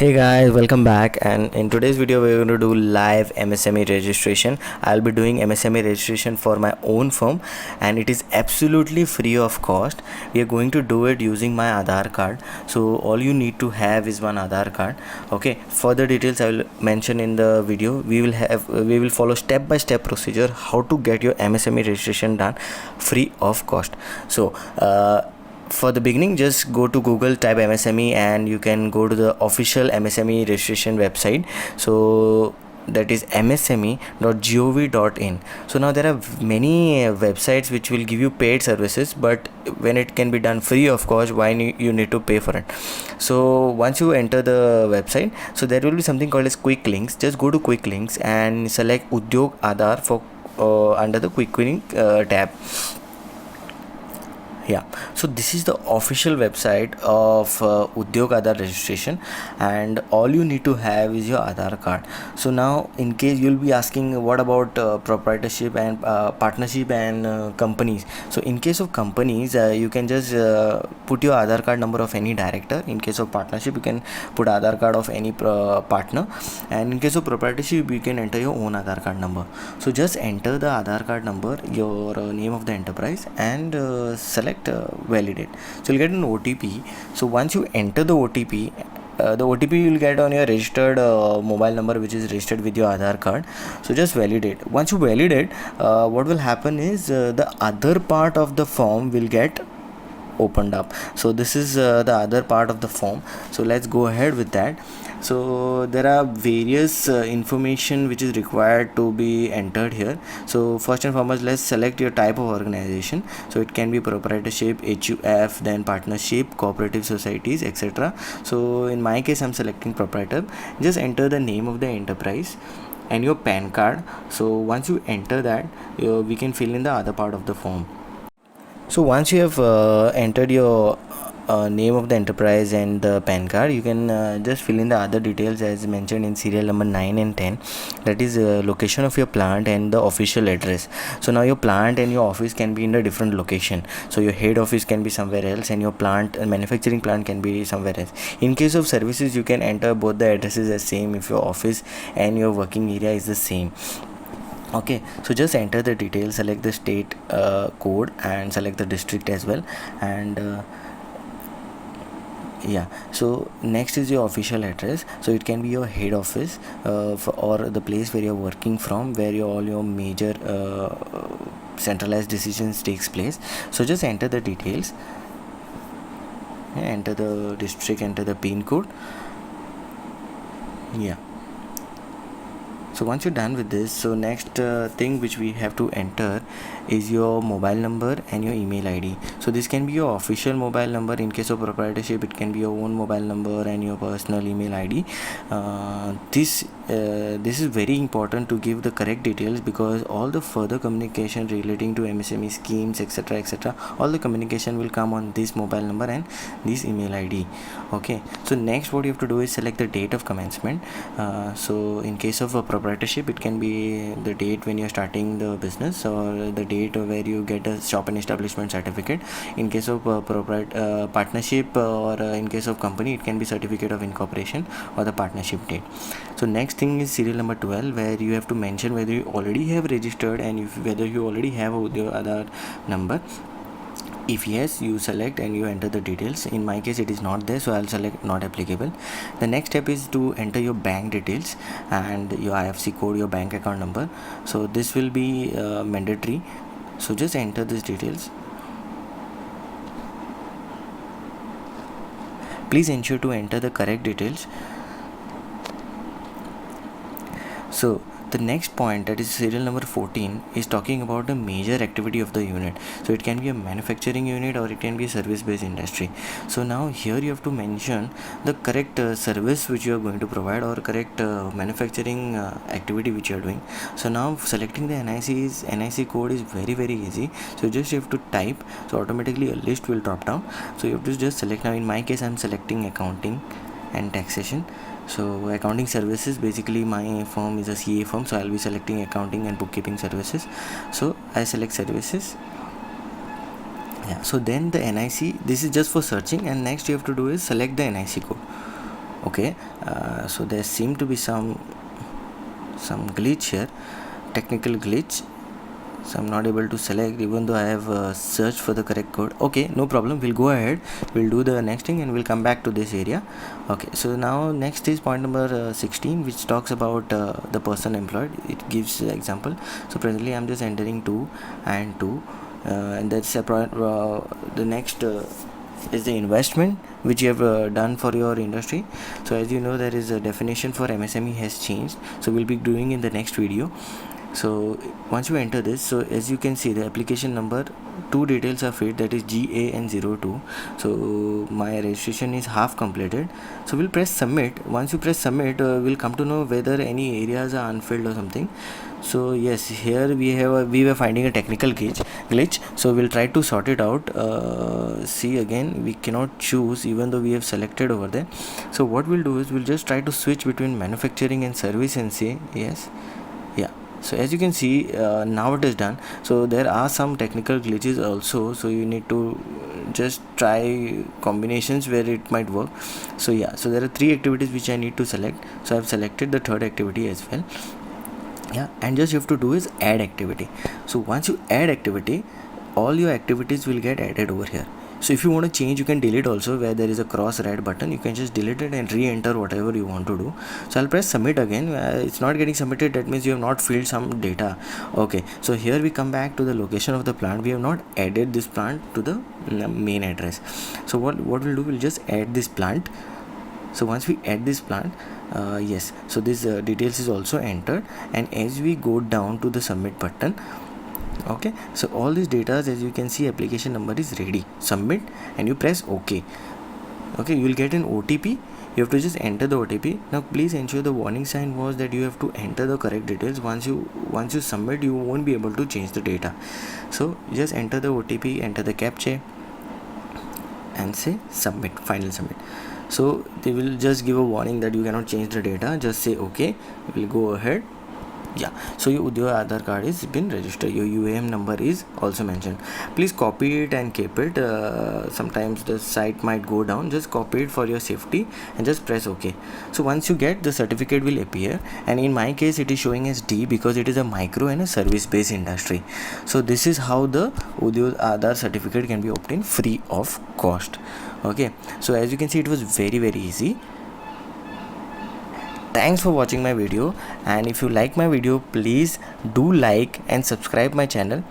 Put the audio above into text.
Hey guys, welcome back. And in today's video, we're going to do live MSME registration. I'll be doing MSME registration for my own firm, and it is absolutely free of cost. We are going to do it using my Aadhaar card. So all you need to have is one Aadhaar card. Okay. Further details I will mention in the video. We will follow step by step procedure how to get your MSME registration done free of cost. For the beginning, just go to Google, type MSME, and you can go to the official MSME registration website. So that is msme.gov.in. So now there are many websites which will give you paid services, but when it can be done free of cost, why you need to pay for it? So once you enter the website, so there will be something called as quick links. Just go to quick links and select Udyog Aadhaar for under the quick link tab. Yeah, so this is the official website of Udyog Aadhaar registration, and all you need to have is your Aadhaar card. So now, in case you'll be asking what about proprietorship and partnership and companies. So in case of companies, you can just put your Aadhaar card number of any director. In case of partnership, you can put Aadhaar card of any partner, and in case of proprietorship, you can enter your own Aadhaar card number. So just enter the Aadhaar card number, your name of the enterprise, and select validate. So you'll get an OTP. So once you enter the OTP, the OTP you will get on your registered mobile number, which is registered with your Aadhaar card. So just validate. Once you validate, what will happen is the other part of the form will get opened up. So this is the other part of the form. So let's go ahead with that. So there are various information which is required to be entered here. So first and foremost, let's select your type of organization. So it can be proprietorship, HUF, then partnership, cooperative societies, etc. So in my case, I'm selecting proprietor. Just enter the name of the enterprise and your PAN card. So once you enter that, we can fill in the other part of the form. So once you have entered your name of the enterprise and the PAN card, you can just fill in the other details as mentioned in serial number 9 and 10. That is location of your plant and the official address. So now your plant and your office can be in a different location. So your head office can be somewhere else, and your plant manufacturing plant can be somewhere else. In case of services, you can enter both the addresses as same if your office and your working area is the same. Okay, so just enter the details, select the state code, and select the district as well. And yeah, so next is your official address. So it can be your head office or the place where you're working from, where all your major centralized decisions takes place. So just enter the details, enter the district, enter the pin code. Yeah, so once you're done with this, so next thing which we have to enter is your mobile number and your email ID. So this can be your official mobile number. In case of proprietorship, it can be your own mobile number and your personal email ID. This is very important to give the correct details, because all the further communication relating to MSME schemes, etc., all the communication will come on this mobile number and this email ID. Okay, so next what you have to do is select the date of commencement. So in case of a proprietorship, it can be the date when you're starting the business, or the date where you get a shop and establishment certificate. In case of partnership, or in case of company, it can be certificate of incorporation or the partnership date. So next thing is serial number 12, where you have to mention whether you already have registered and whether you already have your Aadhaar number. If yes, you select and you enter the details. In my case, it is not there, so I'll select not applicable. The next step is to enter your bank details and your IFSC code, your bank account number. So this will be mandatory. So just enter these details. Please ensure to enter the correct details. So the next point, that is serial number 14, is talking about the major activity of the unit. So it can be a manufacturing unit or it can be a service based industry. So now here you have to mention the correct service which you are going to provide, or correct manufacturing activity which you are doing. So now selecting the NIC code is very easy. So just you have to type, so automatically a list will drop down. So you have to just select. Now in my case, I'm selecting accounting and taxation. So accounting services, basically my firm is a CA firm, so I'll be selecting accounting and bookkeeping services. So I select services. Yeah, so then the NIC, this is just for searching, and next you have to do is select the NIC code. Okay, so there seem to be some glitch here, technical glitch. So I'm not able to select even though I have searched for the correct code. Okay, no problem, we'll go ahead, we'll do the next thing and we'll come back to this area. Okay, so now next is point number 16, which talks about the person employed. It gives example. So presently I'm just entering 2 and 2, and that's separate. The next is the investment which you have done for your industry. So as you know, there is a definition for MSME has changed, so we'll be doing in the next video. So once you enter this, so as you can see, the application number, two details are filled, that is GA and 02. So my registration is half completed, so we'll press submit. Once you press submit, we'll come to know whether any areas are unfilled or something. So yes, here we were finding a technical glitch, so we'll try to sort it out. See, again we cannot choose even though we have selected over there. So what we'll do is we'll just try to switch between manufacturing and service and say yes. Yeah, so as you can see, now it is done. So there are some technical glitches also, so you need to just try combinations where it might work. So yeah, so there are 3 activities which I need to select, so I've selected the third activity as well. Yeah, and just you have to do is add activity. So once you add activity, all your activities will get added over here. So if you want to change, you can delete also, where there is a cross red button, you can just delete it and re-enter whatever you want to do. So I'll press submit again. It's not getting submitted, that means you have not filled some data. Okay, so here we come back to the location of the plant. We have not added this plant to the main address. So what we'll do, we'll just add this plant. So once we add this plant, yes, so this details is also entered, and as we go down to the submit button, okay, so all these data, as you can see, application number is ready, submit, and you press OK. Okay, you will get an OTP. You have to just enter the OTP. Now please ensure the warning sign was that you have to enter the correct details. Once you submit, you won't be able to change the data. So just enter the OTP, enter the captcha, and say submit, final submit. So they will just give a warning that you cannot change the data. Just say okay, we'll go ahead. Yeah, so your Udyog Aadhaar card is been registered. Your UAM number is also mentioned. Please copy it and keep it. Sometimes the site might go down. Just copy it for your safety and just press OK. So once you get, the certificate will appear, and in my case it is showing as D because it is a micro and a service based industry. So this is how the Udyog Aadhaar certificate can be obtained free of cost. Okay, so as you can see, it was very easy. Thanks for watching my video, and if you like my video, please do like and subscribe my channel.